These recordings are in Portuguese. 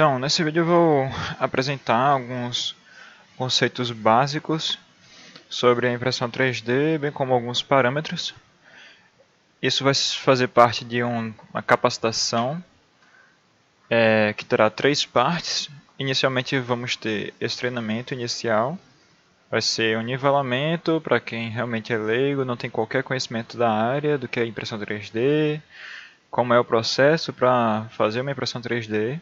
Então, nesse vídeo eu vou apresentar alguns conceitos básicos sobre a impressão 3D, bem como alguns parâmetros. Isso vai fazer parte de uma capacitação que terá 3 partes. Inicialmente vamos ter esse treinamento inicial. Vai ser um nivelamento para quem realmente é leigo, não tem qualquer conhecimento da área do que é impressão 3D, como é o processo para fazer uma impressão 3D.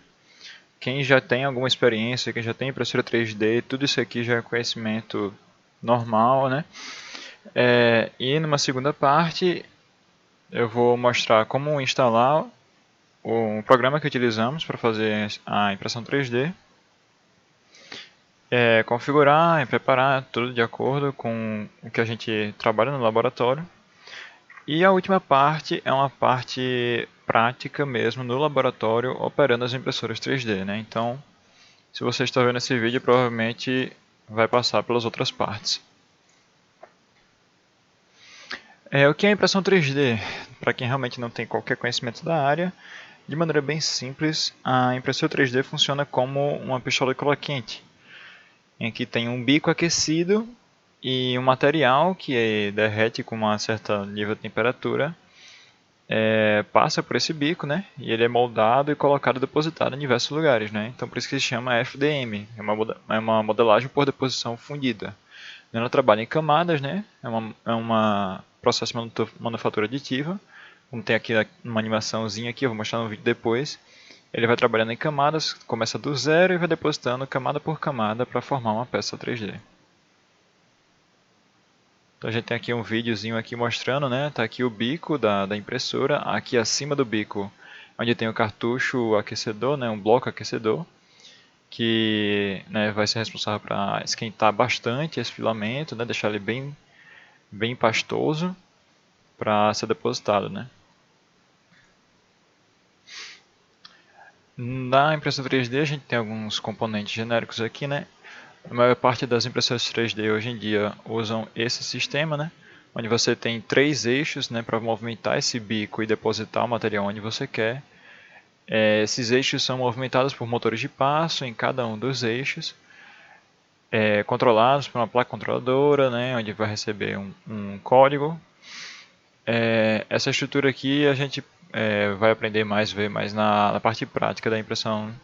Quem já tem alguma experiência, quem já tem impressora 3D, tudo isso aqui já é conhecimento normal, né? E numa segunda parte eu vou mostrar como instalar o programa que utilizamos para fazer a impressão 3D, configurar e preparar tudo de acordo com o que a gente trabalha no laboratório. E a última parte é uma parte prática mesmo no laboratório operando as impressoras 3D, né? Então, se você está vendo esse vídeo, provavelmente vai passar pelas outras partes. O que é impressão 3D? Para quem realmente não tem qualquer conhecimento da área, de maneira bem simples, a impressora 3D funciona como uma pistola de cola quente, em que tem um bico aquecido e um material que derrete com um certo nível de temperatura, passa por esse bico, né? E ele é moldado e colocado, depositado em diversos lugares, né? Então por isso que se chama FDM, é uma modelagem por deposição fundida. Ela trabalha em camadas, né? É uma processo de manufatura aditiva. Como tem aqui uma animaçãozinha aqui, eu vou mostrar no vídeo depois. Ele vai trabalhando em camadas, começa do zero e vai depositando camada por camada para formar uma peça 3D. Então a gente tem aqui um videozinho aqui mostrando, né? Tá aqui o bico da impressora, aqui acima do bico, onde tem o cartucho aquecedor, né? Um bloco aquecedor, que, né, vai ser responsável para esquentar bastante esse filamento, né? Deixar ele bem pastoso para ser depositado, né? Na impressora 3D a gente tem alguns componentes genéricos aqui, né? A maior parte das impressoras 3D hoje em dia usam esse sistema, né? Onde você tem 3 eixos, né, para movimentar esse bico e depositar o material onde você quer. Esses eixos são movimentados por motores de passo em cada um dos eixos, controlados por uma placa controladora, né, onde vai receber um código. Essa estrutura aqui a gente vai aprender mais, ver mais na parte prática da impressão,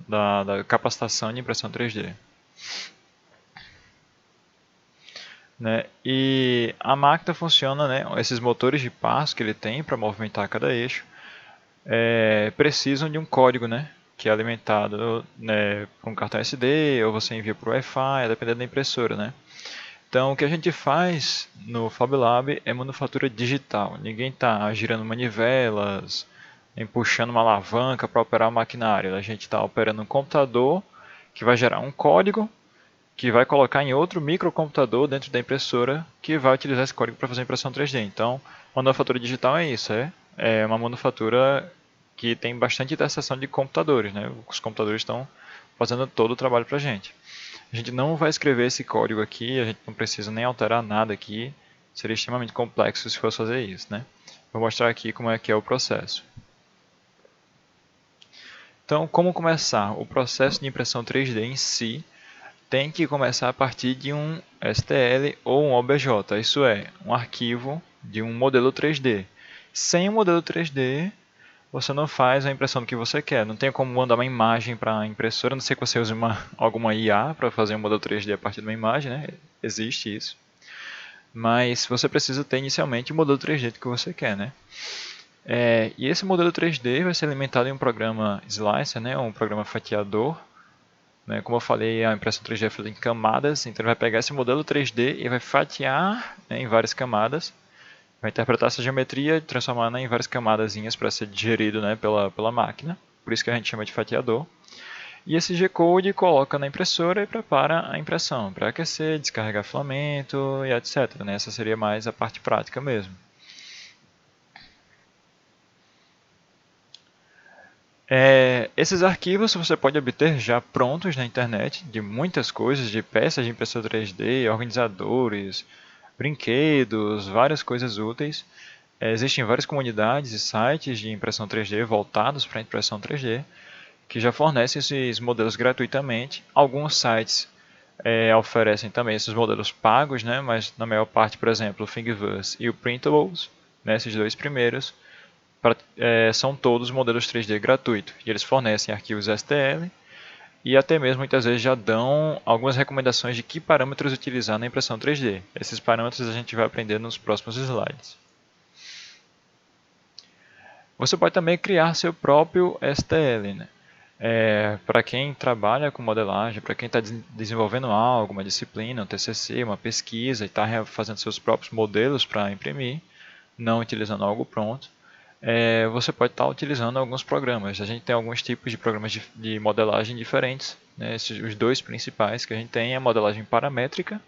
da capacitação de impressão 3D. Né? E a máquina funciona, né? Esses motores de passo que ele tem para movimentar cada eixo precisam de um código, né? Que é alimentado, né, por um cartão SD ou você envia por Wi-Fi, dependendo da impressora, né? Então, o que a gente faz no FabLab é manufatura digital. Ninguém está girando manivelas, nem puxando uma alavanca para operar o maquinário. A gente está operando um computador que vai gerar um código que vai colocar em outro microcomputador dentro da impressora que vai utilizar esse código para fazer impressão 3D. Então, manufatura digital é isso, é uma manufatura que tem bastante interseção de computadores, né? Os computadores estão fazendo todo o trabalho para a gente. A gente não vai escrever esse código aqui, a gente não precisa nem alterar nada aqui, seria extremamente complexo se fosse fazer isso, né? Vou mostrar aqui como é que é o processo. Então, como começar? O processo de impressão 3D em si tem que começar a partir de um STL ou um OBJ, isso é, um arquivo de um modelo 3D. Sem o modelo 3D, você não faz a impressão do que você quer. Não tem como mandar uma imagem para a impressora, a não ser que você use alguma IA para fazer um modelo 3D a partir de uma imagem, né? Existe isso. Mas você precisa ter inicialmente o modelo 3D que você quer, né? E esse modelo 3D vai ser alimentado em um programa Slicer, né? Um programa fatiador. Né? Como eu falei, a impressão 3D é feita em camadas, então ele vai pegar esse modelo 3D e vai fatiar, né, em várias camadas, vai interpretar essa geometria e transformar, né, em várias camadazinhas para ser digerido, né, pela máquina, por isso que a gente chama de fatiador. E esse G-Code coloca na impressora e prepara a impressão para aquecer, descarregar filamento e etc. Né? Essa seria mais a parte prática mesmo. Esses arquivos você pode obter já prontos na internet, de muitas coisas, de peças de impressora 3D, organizadores, brinquedos, várias coisas úteis. Existem várias comunidades e sites de impressão 3D voltados para a impressão 3D, que já fornecem esses modelos gratuitamente. Alguns sites oferecem também esses modelos pagos, né? Mas na maior parte, por exemplo, o Thingiverse e o Printables, né? Esses dois primeiros, são todos modelos 3D gratuitos. E eles fornecem arquivos STL e até mesmo muitas vezes já dão algumas recomendações de que parâmetros utilizar na impressão 3D. Esses parâmetros a gente vai aprender nos próximos slides. Você pode também criar seu próprio STL, né? Para quem trabalha com modelagem, para quem está desenvolvendo algo, uma disciplina, um TCC, uma pesquisa e está fazendo seus próprios modelos para imprimir, não utilizando algo pronto, você pode estar utilizando alguns programas. A gente tem alguns tipos de programas de modelagem diferentes, né? Os dois principais que a gente tem é a modelagem paramétrica,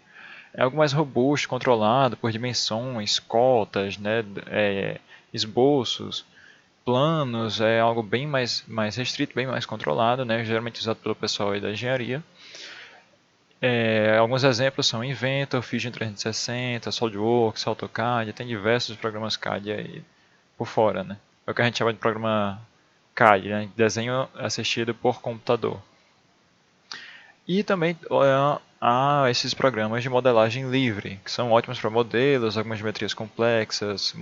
é algo mais robusto, controlado por dimensões, cotas, né? Esboços, planos, é algo bem mais restrito, bem mais controlado, né? Geralmente usado pelo pessoal aí da engenharia. Alguns exemplos são Inventor, Fusion 360, SolidWorks, AutoCAD, tem diversos programas CAD aí por fora, né? É o que a gente chama de programa CAD, né? Desenho assistido por computador. E também há esses programas de modelagem livre, que são ótimos para modelos, algumas geometrias complexas,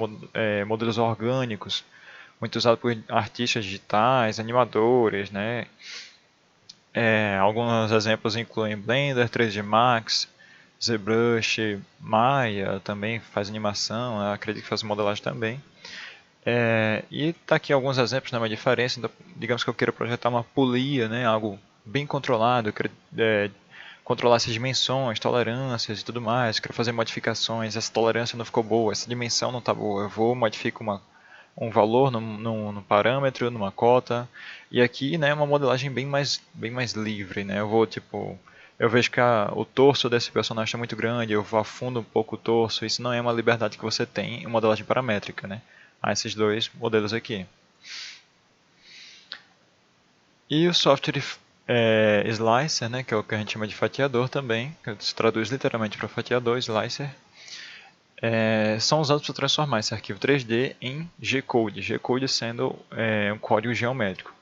modelos orgânicos, muito usado por artistas digitais, animadores, né? Alguns exemplos incluem Blender, 3D Max, ZBrush, Maya também faz animação, acredito que faz modelagem também. E está aqui alguns exemplos, né, uma diferença. Então, digamos que eu queira projetar uma polia, né, algo bem controlado, eu quero controlar essas dimensões, tolerâncias e tudo mais, quero fazer modificações, essa tolerância não ficou boa, essa dimensão não está boa, eu vou modifico um valor num parâmetro, numa cota, e aqui, né, é uma modelagem bem mais livre, né, eu vejo que o torso desse personagem está muito grande, eu afundo um pouco o torso, isso não é uma liberdade que você tem em modelagem paramétrica, né, há esses dois modelos aqui. E o software Slicer, né, que é o que a gente chama de fatiador também, que se traduz literalmente para fatiador, Slicer, são usados para transformar esse arquivo 3D em G-Code, G-Code sendo um código geométrico.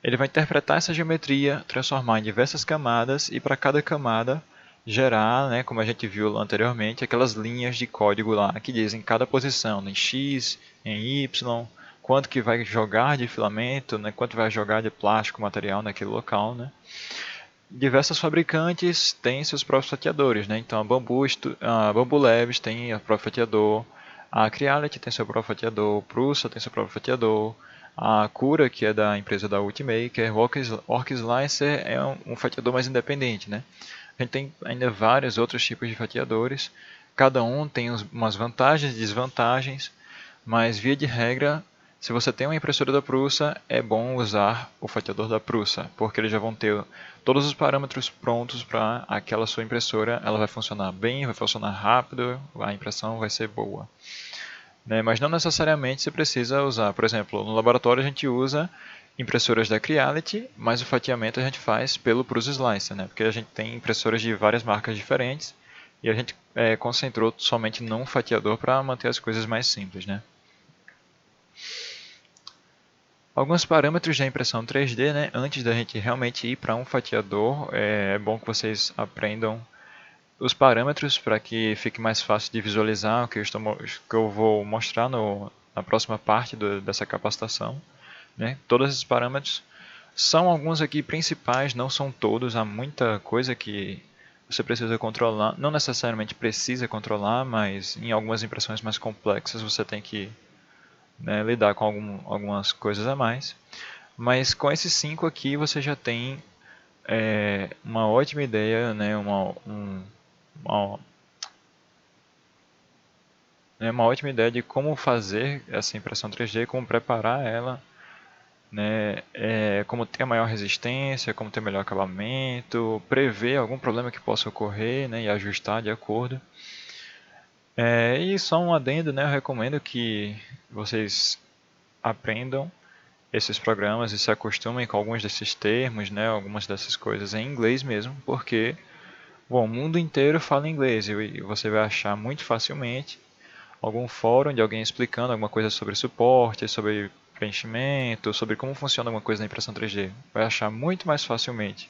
Ele vai interpretar essa geometria, transformar em diversas camadas e para cada camada gerar, né, como a gente viu anteriormente, aquelas linhas de código lá que dizem cada posição, em X, em Y, quanto que vai jogar de filamento, né, quanto vai jogar de plástico, material naquele local, né. Diversos fabricantes têm seus próprios fatiadores, né? Então a Bambu Labs tem o próprio fatiador, a Creality tem seu próprio fatiador, Prusa tem seu próprio fatiador, a Cura, que é da empresa da Ultimaker, o Orc Slicer é um fatiador mais independente, né? A gente tem ainda vários outros tipos de fatiadores, cada um tem umas vantagens e desvantagens, mas via de regra, se você tem uma impressora da Prusa, é bom usar o fatiador da Prusa, porque eles já vão ter todos os parâmetros prontos para aquela sua impressora. Ela vai funcionar bem, vai funcionar rápido, a impressão vai ser boa. Né? Mas não necessariamente você precisa usar. Por exemplo, no laboratório a gente usa impressoras da Creality, mas o fatiamento a gente faz pelo Prusa Slicer, né? Porque a gente tem impressoras de várias marcas diferentes e a gente concentrou somente num fatiador para manter as coisas mais simples, né? Alguns parâmetros da impressão 3D, né? Antes da gente realmente ir para um fatiador, é bom que vocês aprendam os parâmetros para que fique mais fácil de visualizar o que eu vou mostrar na próxima parte dessa capacitação. Né? Todos esses parâmetros são alguns aqui principais, não são todos, há muita coisa que você precisa controlar. Não necessariamente precisa controlar, mas em algumas impressões mais complexas você tem que, né, lidar com algumas coisas a mais. Mas com esses 5 aqui você já tem uma ótima ideia, né, uma, uma ótima ideia de como fazer essa impressão 3D, como preparar ela, né, como ter maior resistência, como ter melhor acabamento, prever algum problema que possa ocorrer, né, e ajustar de acordo. E só um adendo, né, eu recomendo que vocês aprendam esses programas e se acostumem com alguns desses termos, né, algumas dessas coisas em inglês mesmo, porque bom, o mundo inteiro fala inglês e você vai achar muito facilmente algum fórum de alguém explicando alguma coisa sobre suporte, sobre preenchimento, sobre como funciona alguma coisa na impressão 3D, vai achar muito mais facilmente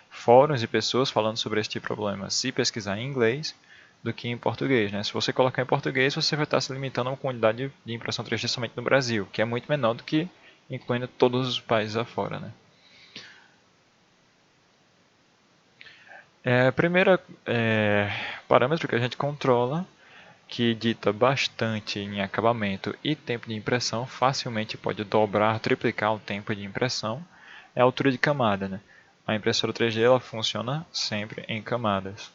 fóruns e pessoas falando sobre este problema se pesquisar em inglês do que em português, né? Se você colocar em português, você vai estar se limitando a uma quantidade de impressão 3D somente no Brasil, que é muito menor do que incluindo todos os países afora, né? Primeiro parâmetro que a gente controla, que dita bastante em acabamento e tempo de impressão, facilmente pode dobrar, triplicar o tempo de impressão, é a altura de camada, né? A impressora 3D ela funciona sempre em camadas.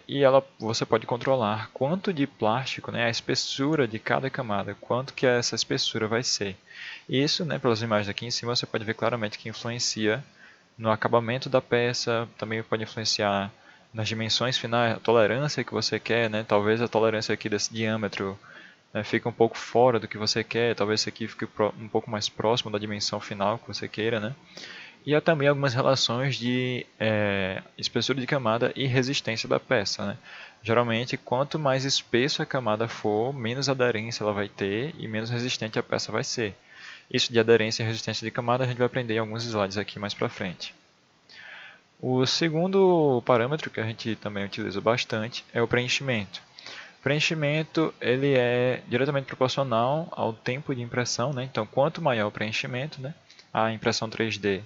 E você pode controlar quanto de plástico, né, a espessura de cada camada, quanto que essa espessura vai ser. Isso, né, pelas imagens aqui em cima, você pode ver claramente que influencia no acabamento da peça, também pode influenciar nas dimensões finais, a tolerância que você quer, né, talvez a tolerância aqui desse diâmetro fique um pouco fora do que você quer, talvez isso aqui fique um pouco mais próximo da dimensão final que você queira, né? E há também algumas relações de espessura de camada e resistência da peça, né? Geralmente, quanto mais espesso a camada for, menos aderência ela vai ter e menos resistente a peça vai ser. Isso de aderência e resistência de camada a gente vai aprender em alguns slides aqui mais para frente. O segundo parâmetro que a gente também utiliza bastante é o preenchimento. O preenchimento ele é diretamente proporcional ao tempo de impressão, né? Então, quanto maior o preenchimento, né? A impressão 3D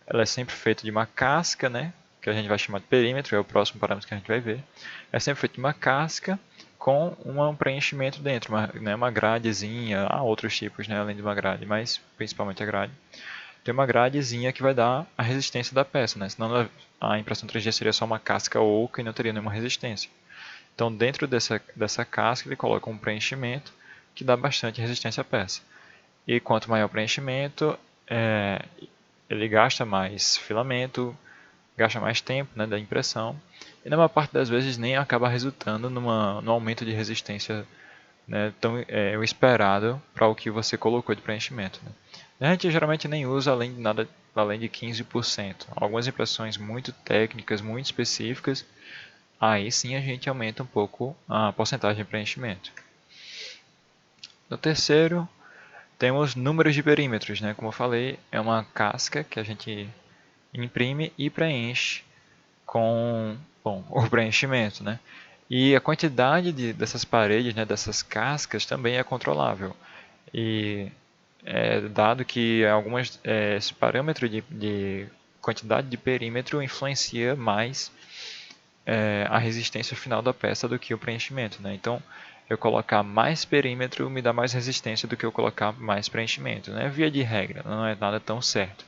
ela é sempre feita de uma casca, né? Que a gente vai chamar de perímetro, é o próximo parâmetro que a gente vai ver. É sempre feita de uma casca com um preenchimento dentro, uma gradezinha, há outros tipos, né, além de uma grade, mas principalmente a grade. Tem uma gradezinha que vai dar a resistência da peça, né? Senão a impressão 3D seria só uma casca oca e não teria nenhuma resistência. Então, dentro dessa casca, ele coloca um preenchimento que dá bastante resistência à peça. E quanto maior o preenchimento, ele gasta mais filamento, gasta mais tempo, né, da impressão, e na maior parte das vezes nem acaba resultando no aumento de resistência, né, o esperado para o que você colocou de preenchimento. Né. A gente geralmente nem usa além de 15%. Algumas impressões muito técnicas, muito específicas, aí sim a gente aumenta um pouco a porcentagem de preenchimento. No terceiro, temos números de perímetros, né? Como eu falei, é uma casca que a gente imprime e preenche com o preenchimento, né? E a quantidade dessas paredes, né, dessas cascas, também é controlável. E dado que esse parâmetro de quantidade de perímetro influencia mais a resistência final da peça do que o preenchimento, né? Então, eu colocar mais perímetro me dá mais resistência do que eu colocar mais preenchimento, né? Via de regra, não é nada tão certo.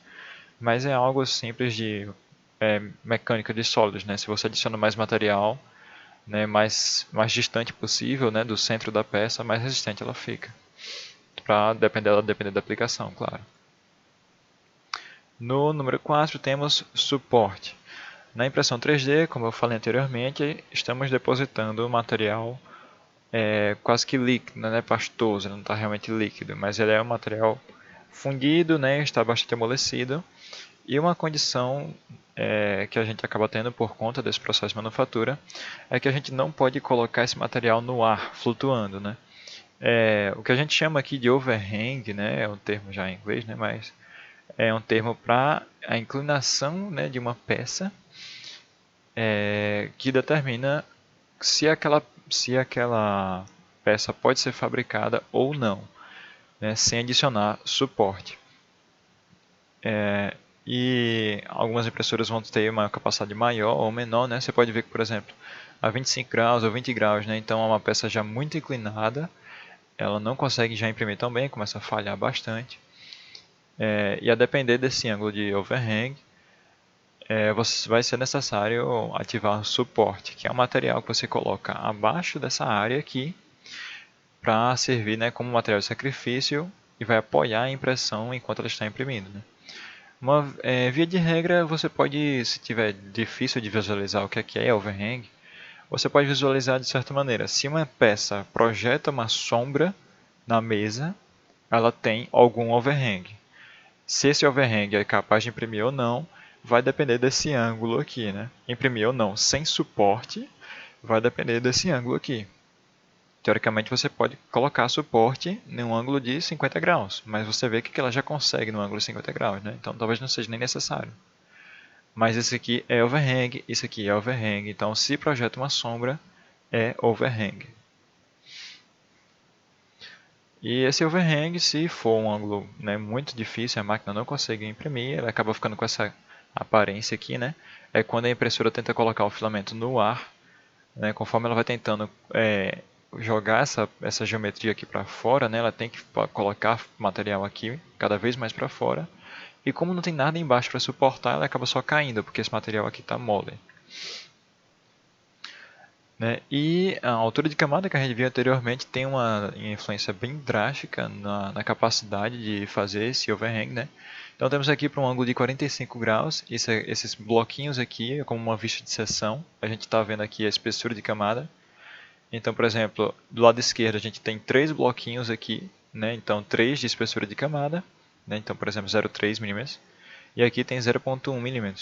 Mas é algo simples de mecânica de sólidos, né? Se você adiciona mais material, né, mais distante possível, né, do centro da peça, mais resistente ela fica. Para depender da aplicação, claro. No número 4 temos suporte. Na impressão 3D, como eu falei anteriormente, estamos depositando o material quase que líquido, né, pastoso, não está realmente líquido, mas ele é um material fundido, né, está bastante amolecido. E uma condição que a gente acaba tendo por conta desse processo de manufatura é que a gente não pode colocar esse material no ar, flutuando, né? O que a gente chama aqui de overhang, né, é um termo já em inglês, né, mas é um termo para a inclinação, né, de uma peça que determina se aquela peça pode ser fabricada ou não, né, sem adicionar suporte. E algumas impressoras vão ter uma capacidade maior ou menor, né? Você pode ver que, por exemplo, a 25 graus ou 20 graus, né? Então é uma peça já muito inclinada, ela não consegue já imprimir tão bem, começa a falhar bastante. E a depender desse ângulo de overhang, vai ser necessário ativar o suporte, que é um material que você coloca abaixo dessa área aqui, para servir, né, como material de sacrifício e vai apoiar a impressão enquanto ela está imprimindo, né? Via de regra, você pode, se tiver difícil de visualizar o que é overhang, você pode visualizar de certa maneira. Se uma peça projeta uma sombra na mesa, ela tem algum overhang. Se esse overhang é capaz de imprimir ou não, vai depender desse ângulo aqui, né? Imprimir ou não sem suporte, vai depender desse ângulo aqui. teoricamente você pode colocar suporte em um ângulo de 50 graus, mas você vê que ela já consegue no ângulo de 50 graus, né? Então talvez não seja nem necessário. Mas esse aqui é overhang, isso aqui é overhang, então se projeta uma sombra, é overhang. E esse overhang, se for um ângulo, né, muito difícil, a máquina não consegue imprimir, ela acaba ficando com essa aparência aqui, né? É quando a impressora tenta colocar o filamento no ar, né, conforme ela vai tentando jogar essa geometria aqui para fora, né, ela tem que colocar material aqui cada vez mais para fora. E como não tem nada embaixo para suportar, ela acaba só caindo, porque esse material aqui está mole. Né? E a altura de camada que a gente viu anteriormente tem uma influência bem drástica na capacidade de fazer esse overhang. Né? Então temos aqui para um ângulo de 45 graus, esses bloquinhos aqui, como uma vista de seção, a gente está vendo aqui a espessura de camada. Então, por exemplo, do lado esquerdo a gente tem 3 bloquinhos aqui, né? Então 3 de espessura de camada, né? Então, por exemplo, 0,3 mm, e aqui tem 0,1 mm.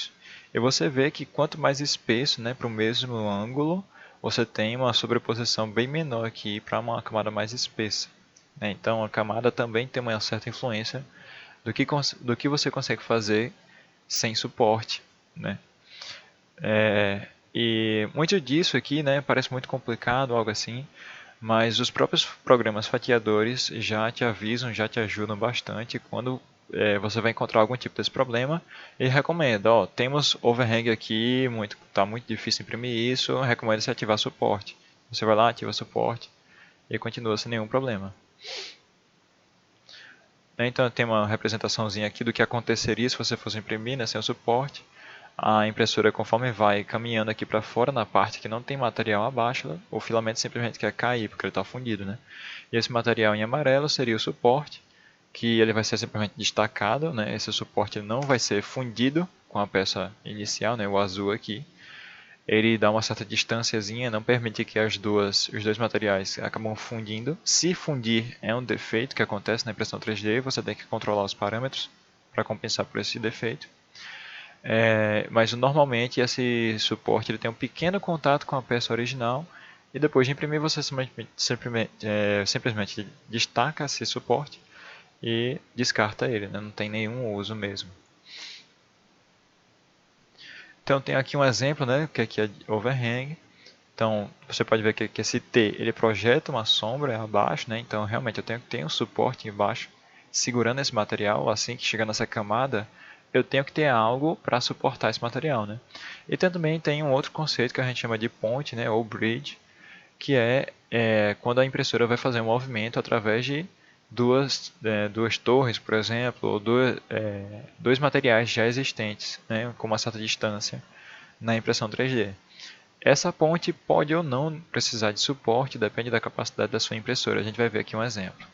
E você vê que quanto mais espesso, né, para o mesmo ângulo, você tem uma sobreposição bem menor aqui para uma camada mais espessa. Né? Então a camada também tem uma certa influência do que você consegue fazer sem suporte. Né? E muito disso aqui, né, parece muito complicado, algo assim, mas os próprios programas fatiadores já te avisam, já te ajudam bastante quando você vai encontrar algum tipo desse problema e recomenda, ó, temos overhang aqui, tá muito difícil imprimir isso, recomendo você ativar suporte. Você vai lá, ativa suporte e continua sem nenhum problema. Então tem uma representaçãozinha aqui do que aconteceria se você fosse imprimir, né, sem o suporte. A impressora, conforme vai caminhando aqui para fora, na parte que não tem material abaixo, o filamento simplesmente quer cair, porque ele está fundido. Né? E esse material em amarelo seria o suporte, que ele vai ser simplesmente destacado. Né? Esse suporte não vai ser fundido com a peça inicial, né? O azul aqui. Ele dá uma certa distânciazinha, não permite que os dois materiais acabam fundindo. Se fundir é um defeito que acontece na impressão 3D, você tem que controlar os parâmetros para compensar por esse defeito. Mas normalmente esse suporte ele tem um pequeno contato com a peça original e depois de imprimir você simplesmente destaca esse suporte e descarta ele, né? Não tem nenhum uso mesmo. Então tem aqui um exemplo, né, que aqui é overhang. Então você pode ver que esse T ele projeta uma sombra abaixo, né? Então realmente eu tenho que ter um suporte embaixo segurando esse material. Assim que chegar nessa camada eu tenho que ter algo para suportar esse material, né? E também tem um outro conceito que a gente chama de ponte, né, ou bridge, que quando a impressora vai fazer um movimento através de duas torres, por exemplo, ou dois materiais já existentes, né, com uma certa distância na impressão 3D. Essa ponte pode ou não precisar de suporte, depende da capacidade da sua impressora. A gente vai ver aqui um exemplo.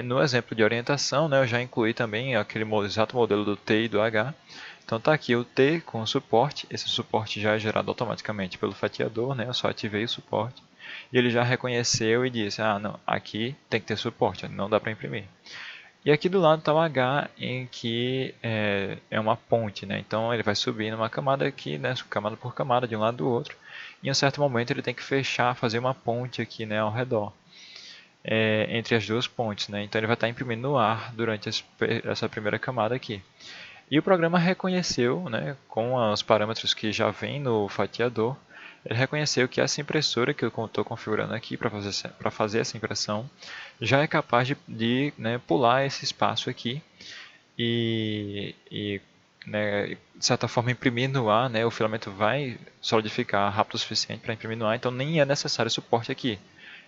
No exemplo de orientação, né, eu já incluí também aquele exato modelo do T e do H. Então está aqui o T com o suporte, esse suporte já é gerado automaticamente pelo fatiador, né, eu só ativei o suporte. E ele já reconheceu e disse, não, aqui tem que ter suporte, não dá para imprimir. E aqui do lado está o H, em que é uma ponte, né? Então ele vai subir numa camada aqui, né, camada por camada, de um lado do outro. E em um certo momento ele tem que fechar, fazer uma ponte aqui, né, ao redor. Entre as duas pontes, né? Então ele vai estar imprimindo no ar durante essa primeira camada aqui. E o programa reconheceu, né, com os parâmetros que já vem no fatiador, ele reconheceu que essa impressora que eu estou configurando aqui para fazer essa impressão já é capaz de pular esse espaço aqui e de certa forma imprimir no ar, né, o filamento vai solidificar rápido o suficiente para imprimir no ar, então nem é necessário suporte aqui.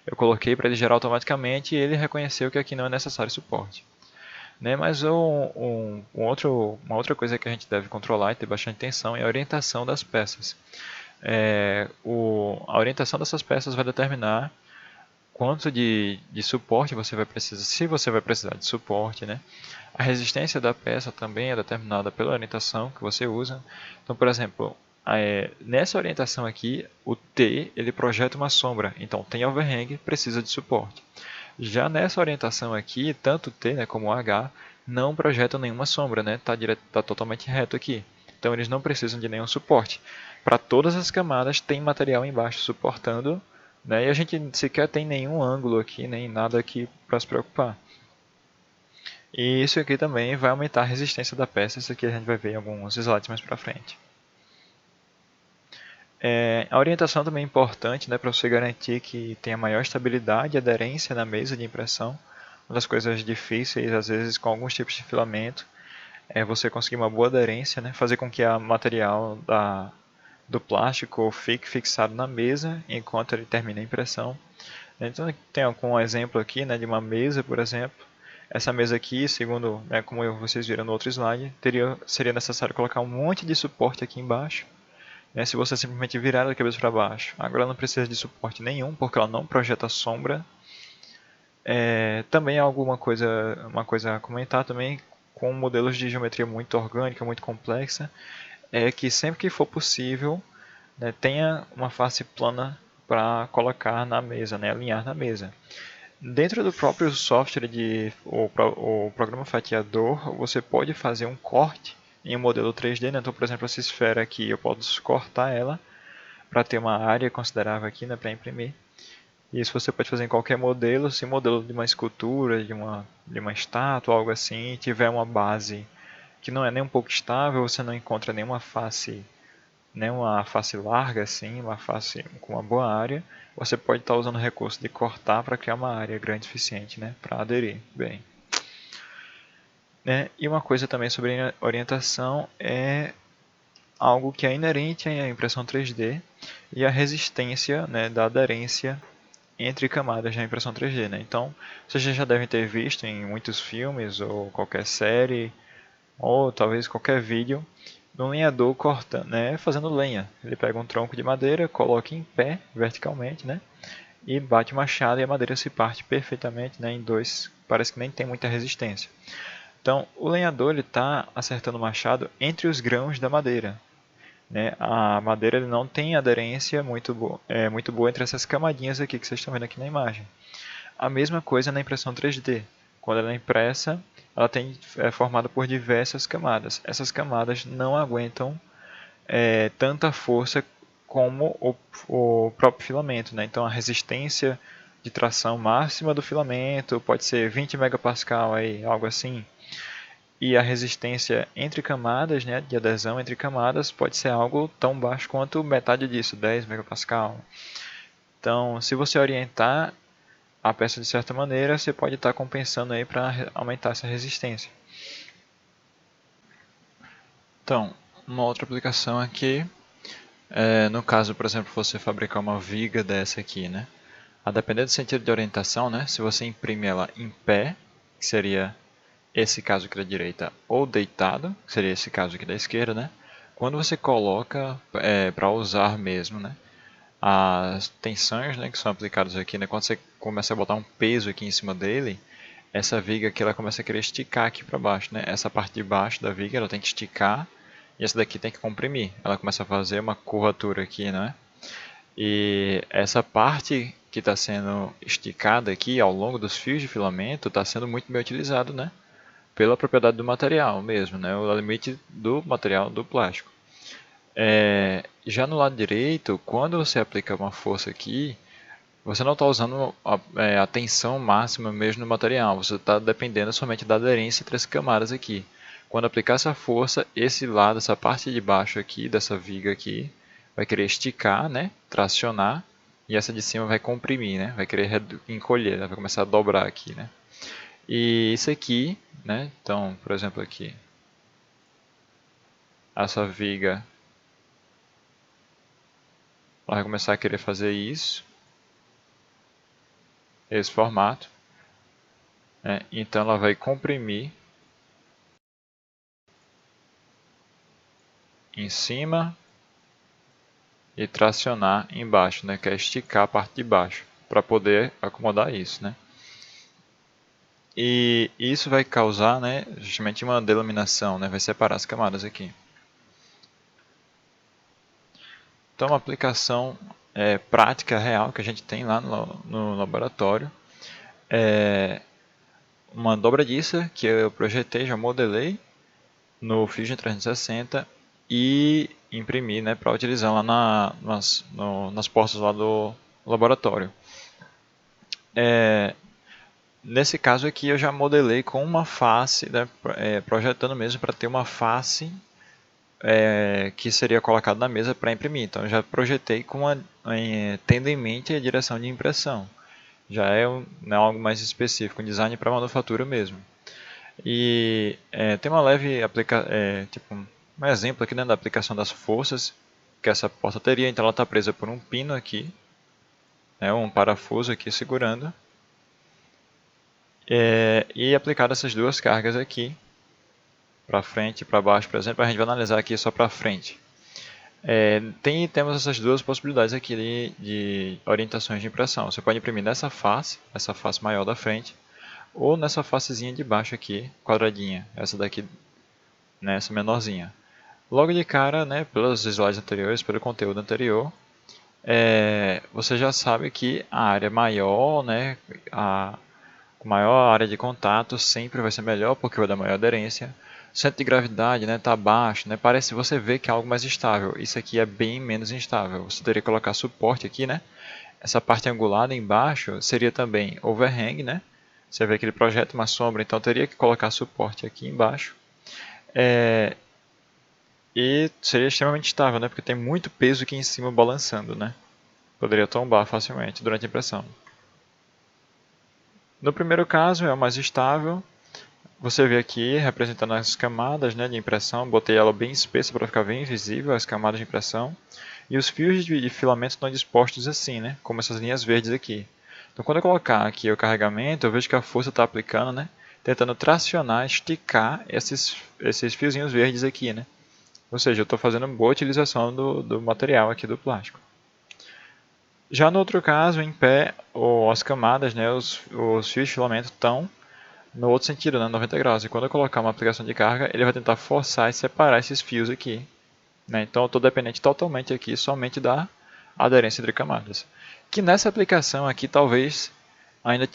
Eu coloquei para ele gerar automaticamente e ele reconheceu que aqui não é necessário suporte. Mas uma outra coisa que a gente deve controlar e ter bastante atenção é a orientação das peças. A orientação dessas peças vai determinar quanto de suporte você vai precisar, se você vai precisar de suporte. Né? A resistência da peça também é determinada pela orientação que você usa. Então, por exemplo, nessa orientação aqui, o T ele projeta uma sombra, então tem overhang, precisa de suporte. Já nessa orientação aqui, tanto o T, né, como o H não projetam nenhuma sombra, né? Tá totalmente reto aqui. Então eles não precisam de nenhum suporte. Para todas as camadas tem material embaixo suportando né? E a gente sequer tem nenhum ângulo aqui, nem nada aqui para se preocupar. E isso aqui também vai aumentar a resistência da peça, isso aqui a gente vai ver em alguns slides mais para frente. A orientação também é importante, né, para você garantir que tenha maior estabilidade e aderência na mesa de impressão. Uma das coisas difíceis, às vezes, com alguns tipos de filamento, é você conseguir uma boa aderência, né, fazer com que o material do plástico fique fixado na mesa enquanto ele termina a impressão. Então, tem algum exemplo aqui, né, de uma mesa, por exemplo. Essa mesa aqui, segundo, né, como vocês viram no outro slide, seria necessário colocar um monte de suporte aqui embaixo, né, se você simplesmente virar ela de cabeça para baixo. Agora não precisa de suporte nenhum, porque ela não projeta sombra. Também há uma coisa a comentar também com modelos de geometria muito orgânica, muito complexa, é que sempre que for possível, né, tenha uma face plana para colocar na mesa, né, alinhar na mesa. Dentro do próprio software o programa fatiador, você pode fazer um corte em um modelo 3D, né? Então, por exemplo, essa esfera aqui, eu posso cortar ela para ter uma área considerável aqui, né, para imprimir. Isso você pode fazer em qualquer modelo, se o modelo de uma escultura, de uma estátua, algo assim, tiver uma base que não é nem um pouco estável, você não encontra nenhuma face larga assim, uma face com uma boa área, você pode estar usando o recurso de cortar para criar uma área grande o suficiente, né, para aderir bem. Né? E uma coisa também sobre orientação é algo que é inerente à impressão 3D e a resistência, né, da aderência entre camadas na impressão 3D. Né? Então, vocês já devem ter visto em muitos filmes ou qualquer série ou talvez qualquer vídeo de um lenhador cortando, né, fazendo lenha. Ele pega um tronco de madeira, coloca em pé verticalmente, né, e bate o machado e a madeira se parte perfeitamente, né, em dois. Parece que nem tem muita resistência. Então, o lenhador está acertando o machado entre os grãos da madeira. Né? A madeira ele não tem aderência muito boa entre essas camadinhas aqui que vocês estão vendo aqui na imagem. A mesma coisa na impressão 3D. Quando ela é impressa, ela é formada por diversas camadas. Essas camadas não aguentam tanta força como o próprio filamento. Né? Então, a resistência de tração máxima do filamento pode ser 20 megapascal, aí, algo assim. E a resistência entre camadas, né, de adesão entre camadas, pode ser algo tão baixo quanto metade disso, 10 megapascal. Então, se você orientar a peça de certa maneira, você pode estar compensando aí para aumentar essa resistência. Então, uma outra aplicação aqui, no caso, por exemplo, você fabricar uma viga dessa aqui, né? A depender do sentido de orientação, né? Se você imprime ela em pé, que seria esse caso aqui da direita, ou deitado, que seria esse caso aqui da esquerda, né? Quando você coloca para usar mesmo, né? As tensões, né, que são aplicadas aqui, né? Quando você começa a botar um peso aqui em cima dele, essa viga aqui ela começa a querer esticar aqui para baixo, né? Essa parte de baixo da viga ela tem que esticar e essa daqui tem que comprimir. Ela começa a fazer uma curvatura aqui, né? E essa parte que está sendo esticada aqui ao longo dos fios de filamento está sendo muito bem utilizado, né? Pela propriedade do material mesmo, né? O limite do material do plástico. Já no lado direito, quando você aplica uma força aqui, você não está usando a tensão máxima mesmo no material, você está dependendo somente da aderência entre as camadas aqui. Quando aplicar essa força, esse lado, essa parte de baixo aqui, dessa viga aqui, vai querer esticar, né? Tracionar, e essa de cima vai comprimir, né? Vai querer encolher, vai começar a dobrar aqui, né? E isso aqui, né? Então, por exemplo aqui, essa viga, ela vai começar a querer fazer isso, esse formato, né? Então ela vai comprimir em cima e tracionar embaixo, né? Que é esticar a parte de baixo para poder acomodar isso, né? E isso vai causar, né, justamente uma delaminação, né? Vai separar as camadas aqui. Então, uma aplicação prática real que a gente tem lá no laboratório é uma dobradiça que eu projetei, já modelei no Fusion 360 e imprimi, né, para utilizar lá nas portas lá laboratório. Nesse caso aqui eu já modelei com uma face, né, projetando mesmo para ter uma face que seria colocada na mesa para imprimir. Então eu já projetei tendo em mente a direção de impressão. Já é né, algo mais específico, um design para manufatura mesmo. E tem uma leve tipo um exemplo aqui, né, da aplicação das forças que essa porta teria. Então ela está presa por um pino aqui, né, um parafuso aqui segurando. E aplicado essas duas cargas aqui, para frente e para baixo, por exemplo, a gente vai analisar aqui só para frente. Temos essas duas possibilidades aqui de orientações de impressão. Você pode imprimir nessa face, essa face maior da frente, ou nessa facezinha de baixo aqui, quadradinha, essa daqui, né, essa menorzinha. Logo de cara, né, pelos slides anteriores, pelo conteúdo anterior, você já sabe que a área maior, né, a maior área de contato sempre vai ser melhor porque vai dar maior aderência. O centro de gravidade está baixo, né? Parece você vê que é algo mais estável. Isso aqui é bem menos instável. Você teria que colocar suporte aqui, né? Essa parte angulada embaixo seria também overhang, né? Você vê que ele projeta uma sombra, então teria que colocar suporte aqui embaixo. E seria extremamente estável, né? Porque tem muito peso aqui em cima balançando, né? Poderia tombar facilmente durante a impressão. No primeiro caso é o mais estável. Você vê aqui representando as camadas, né, de impressão. Botei ela bem espessa para ficar bem visível as camadas de impressão. E os fios de filamento estão dispostos assim, né, como essas linhas verdes aqui. Então quando eu colocar aqui o carregamento, eu vejo que a força está aplicando, né, tentando tracionar, esticar esses fiozinhos verdes aqui, né. Ou seja, eu estou fazendo boa utilização do material aqui do plástico. Já no outro caso, em pé, as camadas, né, os fios de filamento estão no outro sentido, né, 90 graus. E quando eu colocar uma aplicação de carga, ele vai tentar forçar e separar esses fios aqui. Né? Então eu estou dependente totalmente aqui somente da aderência entre camadas. Que nessa aplicação aqui talvez ainda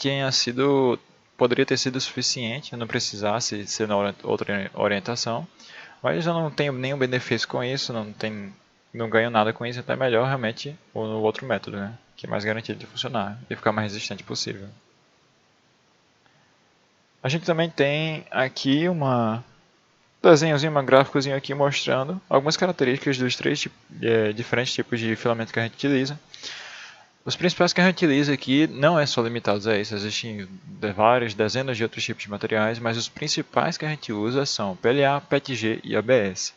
poderia ter sido suficiente, eu não precisasse ser na outra orientação. Mas eu não tenho nenhum benefício com isso, não ganho nada com isso, então é melhor realmente o outro método, né? Que é mais garantido de funcionar e ficar mais resistente possível. A gente também tem aqui um desenhozinho, um gráficozinho aqui mostrando algumas características dos três diferentes tipos de filamento que a gente utiliza. Os principais que a gente utiliza aqui não é só limitados a isso, existem várias dezenas de outros tipos de materiais, mas os principais que a gente usa são PLA, PETG e ABS.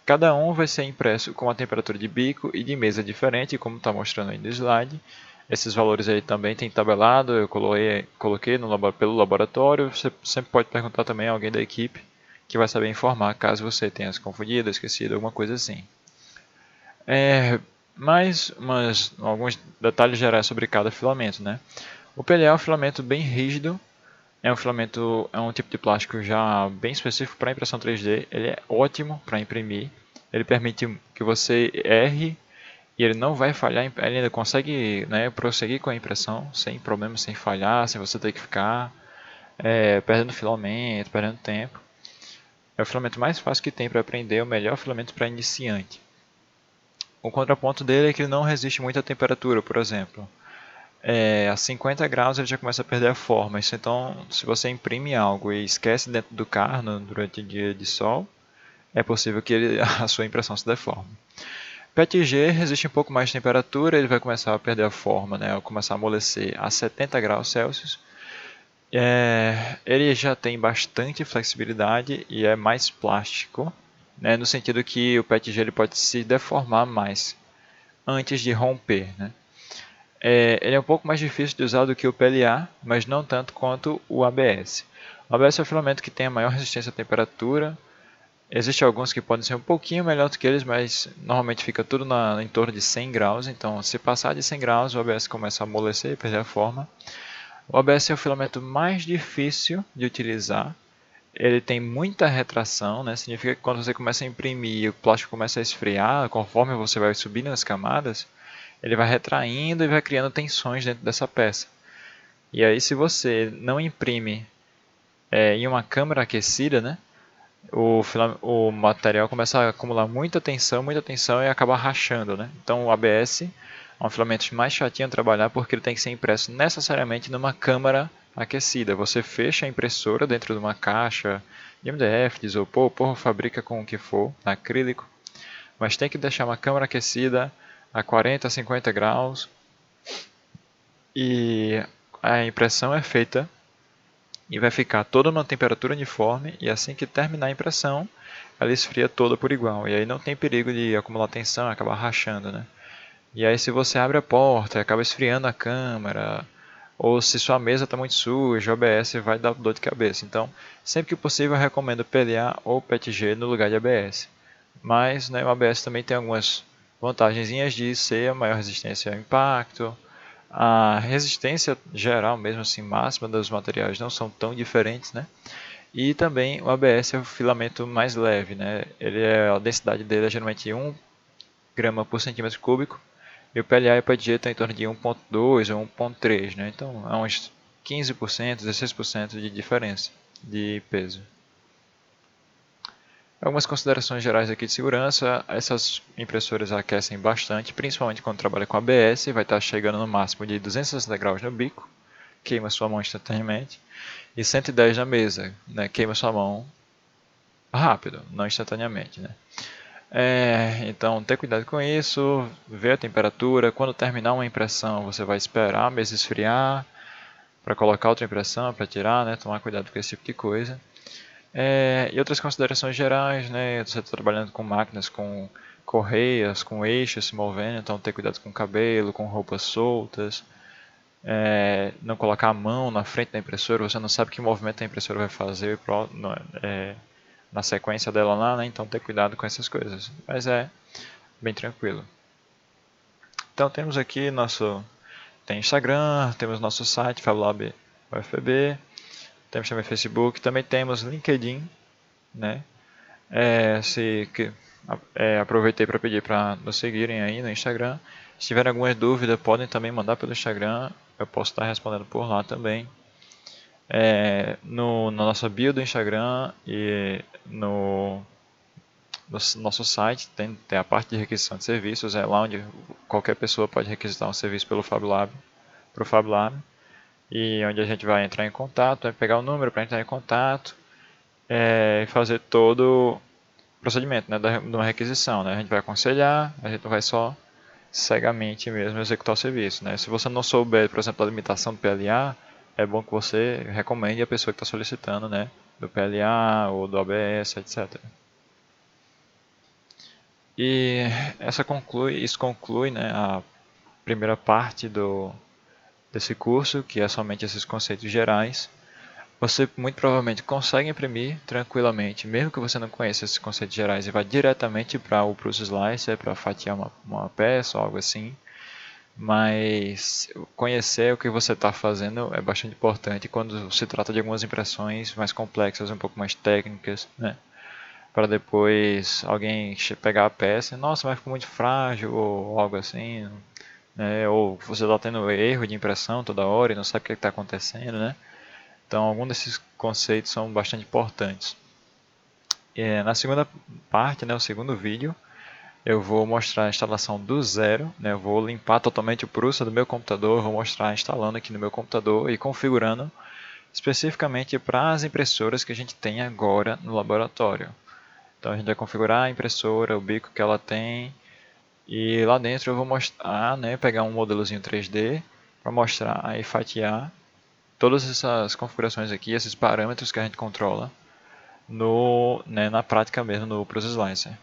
Cada um vai ser impresso com uma temperatura de bico e de mesa diferente, como está mostrando aí no slide. Esses valores aí também tem tabelado, eu coloquei pelo laboratório. Você sempre pode perguntar também a alguém da equipe que vai saber informar caso você tenha se confundido, esquecido, alguma coisa assim. Alguns detalhes gerais sobre cada filamento, né? O PLA é um filamento bem rígido, é um tipo de plástico já bem específico para impressão 3D. Ele é ótimo para imprimir, ele permite que você erre e ele não vai falhar, ele ainda consegue, né, prosseguir com a impressão sem problema, sem falhar, sem você ter que ficar perdendo filamento, perdendo tempo. É o filamento mais fácil que tem para aprender, é o melhor filamento para iniciante. O contraponto dele é que ele não resiste muito à temperatura, por exemplo. A 50 graus ele já começa a perder a forma. Então, se você imprime algo e esquece dentro do carro durante o dia de sol, é possível que a sua impressão se deforme. PETG resiste um pouco mais de temperatura, ele vai começar a perder a forma, né? Vai começar a amolecer a 70 graus Celsius. Ele já tem bastante flexibilidade e é mais plástico, né? No sentido que o PETG ele pode se deformar mais antes de romper, né? Ele é um pouco mais difícil de usar do que o PLA, mas não tanto quanto o ABS. O ABS é o filamento que tem a maior resistência à temperatura. Existem alguns que podem ser um pouquinho melhor do que eles, mas normalmente fica tudo em torno de 100 graus. Então, se passar de 100 graus, o ABS começa a amolecer e perder a forma. O ABS é o filamento mais difícil de utilizar. Ele tem muita retração, né? Significa que quando você começa a imprimir e o plástico começa a esfriar, conforme você vai subindo as camadas, ele vai retraindo e vai criando tensões dentro dessa peça. E aí, se você não imprime em uma câmara aquecida, né? O material começa a acumular muita tensão e acaba rachando, né? Então o ABS É um filamento mais chatinho de trabalhar porque ele tem que ser impresso necessariamente numa câmara aquecida. Você fecha a impressora dentro de uma caixa de MDF, de isopor, porra, fabrica com o que for, acrílico, mas tem que deixar uma câmara aquecida a 40 a 50 graus e a impressão é feita e vai ficar toda numa temperatura uniforme e assim que terminar a impressão, ela esfria toda por igual. E aí não tem perigo de acumular tensão e acabar rachando, né? E aí se você abre a porta e acaba esfriando a câmera, ou se sua mesa está muito suja, o ABS vai dar dor de cabeça. Então, sempre que possível, eu recomendo PLA ou PETG no lugar de ABS. Mas né, o ABS também tem algumas vantagenzinhas de ser a maior resistência ao impacto. A resistência geral, mesmo assim, máxima dos materiais não são tão diferentes, né? E também o ABS é o filamento mais leve, né? A densidade dele é geralmente 1 grama por centímetro cúbico, e o PLA e o PETG estão em torno de 1,2 ou 1,3, né? Então há uns 15%, 16% de diferença de peso. Algumas considerações gerais aqui de segurança: essas impressoras aquecem bastante, principalmente quando trabalha com ABS, vai estar chegando no máximo de 260 graus no bico, queima sua mão instantaneamente, e 110 na mesa, né? Queima sua mão rápido, não instantaneamente, né? Então, ter cuidado com isso, ver a temperatura. Quando terminar uma impressão, você vai esperar a mesa esfriar para colocar outra impressão, para tirar, né? Tomar cuidado com esse tipo de coisa. E outras considerações gerais, né? Você está trabalhando com máquinas, com correias, com eixos se movendo, então ter cuidado com o cabelo, com roupas soltas. Não colocar a mão na frente da impressora, você não sabe que movimento a impressora vai fazer na sequência dela lá, né? Então ter cuidado com essas coisas. Mas é bem tranquilo. Então temos aqui tem Instagram, temos nosso site FabLab UFPB, temos também Facebook, também temos LinkedIn, né? Aproveitei para pedir para nos seguirem aí no Instagram. Se tiverem algumas dúvidas, podem também mandar pelo Instagram, eu posso estar respondendo por lá também. Na nossa bio do Instagram e no nosso site tem a parte de requisição de serviços, é lá onde qualquer pessoa pode requisitar um serviço pelo FabLab, para o FabLab, e onde a gente vai entrar em contato, vai pegar o número para entrar em contato e fazer todo o procedimento, né, de uma requisição. Né? A gente vai aconselhar, a gente não vai só cegamente mesmo executar o serviço. Né? Se você não souber, por exemplo, da limitação do PLA, é bom que você recomende a pessoa que está solicitando, né, do PLA ou do ABS, etc. E isso conclui, né, a primeira parte desse curso, que é somente esses conceitos gerais. Você muito provavelmente consegue imprimir tranquilamente, mesmo que você não conheça esses conceitos gerais, e vá diretamente para o Prusa Slicer, para fatiar uma peça ou algo assim. Mas conhecer o que você está fazendo é bastante importante quando se trata de algumas impressões mais complexas, um pouco mais técnicas, né? Para depois alguém pegar a peça, nossa, mas ficou muito frágil ou algo assim, né? Ou você está tendo erro de impressão toda hora e não sabe o que está acontecendo, né? Então, alguns desses conceitos são bastante importantes. Na segunda parte, né, o segundo vídeo, eu vou mostrar a instalação do zero, né? Eu vou limpar totalmente o Prusa do meu computador, vou mostrar instalando aqui no meu computador e configurando especificamente para as impressoras que a gente tem agora no laboratório. Então a gente vai configurar a impressora, o bico que ela tem, e lá dentro eu vou mostrar, né, pegar um modelozinho 3D para mostrar e fatiar todas essas configurações aqui, esses parâmetros que a gente controla na prática mesmo no Prusa Slicer.